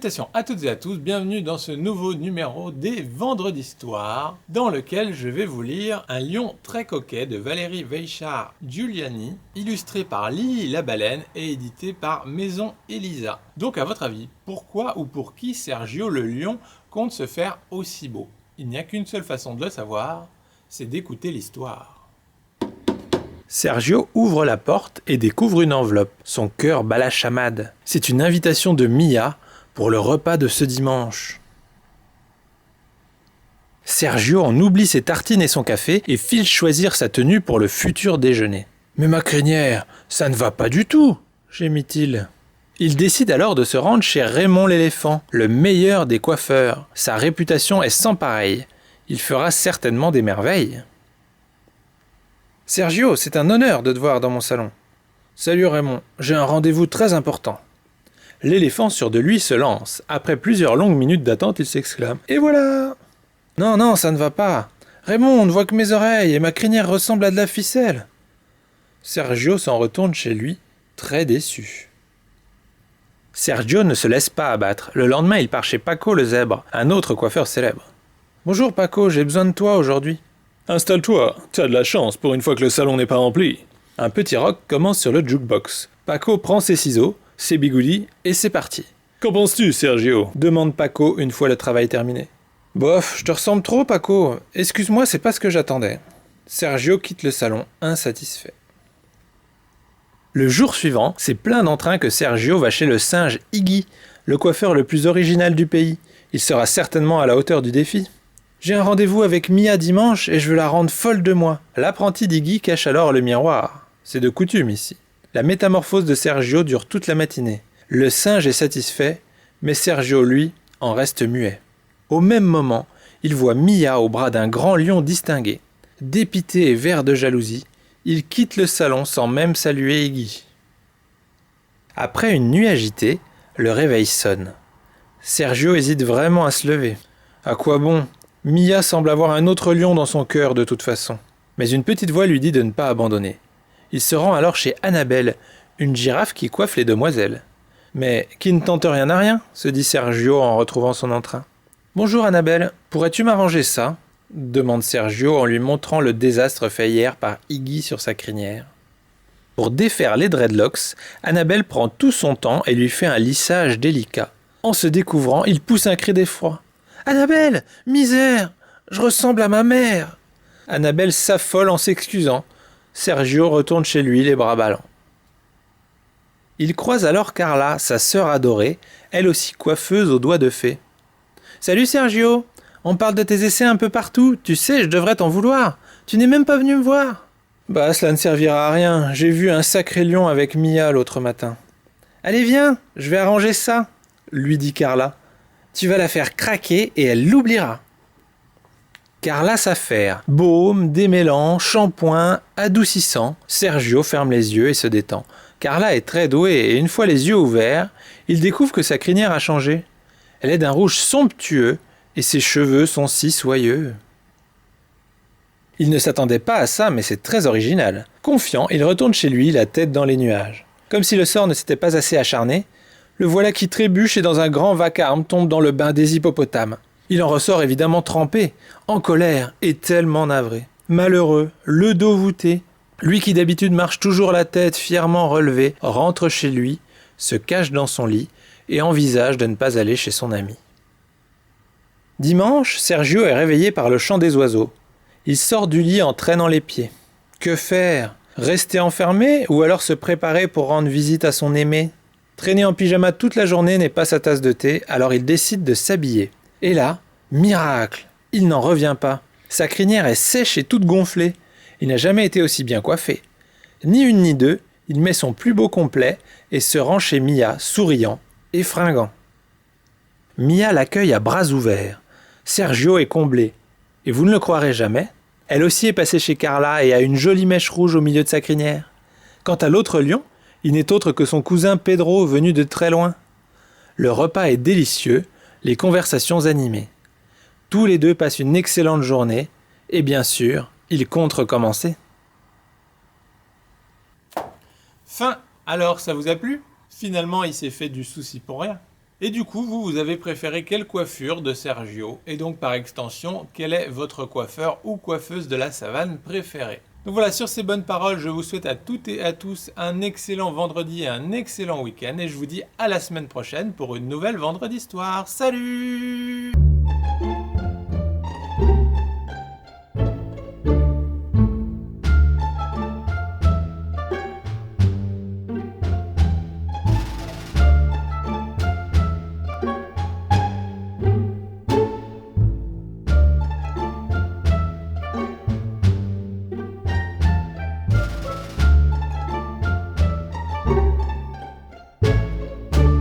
Salutations à toutes et à tous, bienvenue dans ce nouveau numéro des Vendredis d'Histoire, dans lequel je vais vous lire Un lion très coquet de Valérie Weichart-Giuliani, illustré par Lily la Baleine et édité par Maison Elisa. Donc à votre avis, pourquoi ou pour qui Sergio le lion compte se faire aussi beau? Il n'y a qu'une seule façon de le savoir, c'est d'écouter l'histoire. Sergio ouvre la porte et découvre une enveloppe. Son cœur bat la chamade. C'est une invitation de Mia pour le repas de ce dimanche. Sergio en oublie ses tartines et son café et file choisir sa tenue pour le futur déjeuner. « Mais ma crinière, ça ne va pas du tout !» gémit-il. Il décide alors de se rendre chez Raymond l'éléphant, le meilleur des coiffeurs. Sa réputation est sans pareille. Il fera certainement des merveilles. « Sergio, c'est un honneur de te voir dans mon salon. »« Salut Raymond, j'ai un rendez-vous très important. » L'éléphant sûr de lui se lance. Après plusieurs longues minutes d'attente, il s'exclame « Et voilà !»« Non, ça ne va pas. Raymond, on ne voit que mes oreilles et ma crinière ressemble à de la ficelle. » Sergio s'en retourne chez lui, très déçu. Sergio ne se laisse pas abattre. Le lendemain, il part chez Paco le zèbre, un autre coiffeur célèbre. « Bonjour Paco, j'ai besoin de toi aujourd'hui. »« Installe-toi, t'as de la chance pour une fois que le salon n'est pas rempli. » Un petit rock commence sur le jukebox. Paco prend ses ciseaux, ses bigoudis, et c'est parti. « Qu'en penses-tu, Sergio ?» demande Paco une fois le travail terminé. « Bof, je te ressemble trop, Paco. Excuse-moi, c'est pas ce que j'attendais. » Sergio quitte le salon, insatisfait. Le jour suivant, c'est plein d'entrain que Sergio va chez le singe Iggy, le coiffeur le plus original du pays. Il sera certainement à la hauteur du défi. « J'ai un rendez-vous avec Mia dimanche et je veux la rendre folle de moi. » L'apprenti d'Iggy cache alors le miroir. C'est de coutume ici. La métamorphose de Sergio dure toute la matinée. Le singe est satisfait, mais Sergio, lui, en reste muet. Au même moment, il voit Mia au bras d'un grand lion distingué. Dépité et vert de jalousie, il quitte le salon sans même saluer Iggy. Après une nuit agitée, le réveil sonne. Sergio hésite vraiment à se lever. À quoi bon? Mia semble avoir un autre lion dans son cœur de toute façon. Mais une petite voix lui dit de ne pas abandonner. Il se rend alors chez Annabelle, une girafe qui coiffe les demoiselles. Mais qui ne tente rien à rien, se dit Sergio en retrouvant son entrain. « Bonjour Annabelle, pourrais-tu m'arranger ça ?» demande Sergio en lui montrant le désastre fait hier par Iggy sur sa crinière. Pour défaire les dreadlocks, Annabelle prend tout son temps et lui fait un lissage délicat. En se découvrant, il pousse un cri d'effroi. « Annabelle, misère, je ressemble à ma mère !» Annabelle s'affole en s'excusant. Sergio retourne chez lui, les bras ballants. Il croise alors Carla, sa sœur adorée, elle aussi coiffeuse aux doigts de fée. « Salut Sergio, on parle de tes essais un peu partout, tu sais, je devrais t'en vouloir. Tu n'es même pas venu me voir. »« Bah, cela ne servira à rien, j'ai vu un sacré lion avec Mia l'autre matin. »« Allez viens, je vais arranger ça, » lui dit Carla. « Tu vas la faire craquer et elle l'oubliera. » Carla s'affaire. Baume, démêlant, shampoing, adoucissant. Sergio ferme les yeux et se détend. Carla est très douée et une fois les yeux ouverts, il découvre que sa crinière a changé. Elle est d'un rouge somptueux et ses cheveux sont si soyeux. Il ne s'attendait pas à ça, mais c'est très original. Confiant, il retourne chez lui, la tête dans les nuages. Comme si le sort ne s'était pas assez acharné, le voilà qui trébuche et dans un grand vacarme tombe dans le bain des hippopotames. Il en ressort évidemment trempé, en colère et tellement navré. Malheureux, le dos voûté, lui qui d'habitude marche toujours la tête fièrement relevée, rentre chez lui, se cache dans son lit et envisage de ne pas aller chez son ami. Dimanche, Sergio est réveillé par le chant des oiseaux. Il sort du lit en traînant les pieds. Que faire? Rester enfermé ou alors se préparer pour rendre visite à son aimé? Traîner en pyjama toute la journée n'est pas sa tasse de thé, alors il décide de s'habiller. Et là, miracle, il n'en revient pas. Sa crinière est sèche et toute gonflée. Il n'a jamais été aussi bien coiffé. Ni une ni deux, il met son plus beau complet et se rend chez Mia, souriant et fringant. Mia l'accueille à bras ouverts. Sergio est comblé. Et vous ne le croirez jamais, elle aussi est passée chez Carla et a une jolie mèche rouge au milieu de sa crinière. Quant à l'autre lion, il n'est autre que son cousin Pedro venu de très loin. Le repas est délicieux, les conversations animées. Tous les deux passent une excellente journée et bien sûr, ils comptent recommencer. Fin. Alors, ça vous a plu? Finalement, il s'est fait du souci pour rien. Et du coup, vous avez préféré quelle coiffure de Sergio? Et donc par extension, quel est votre coiffeur ou coiffeuse de la savane préférée? Donc voilà, sur ces bonnes paroles, je vous souhaite à toutes et à tous un excellent vendredi et un excellent week-end. Et je vous dis à la semaine prochaine pour une nouvelle Vendredi Histoire. Salut!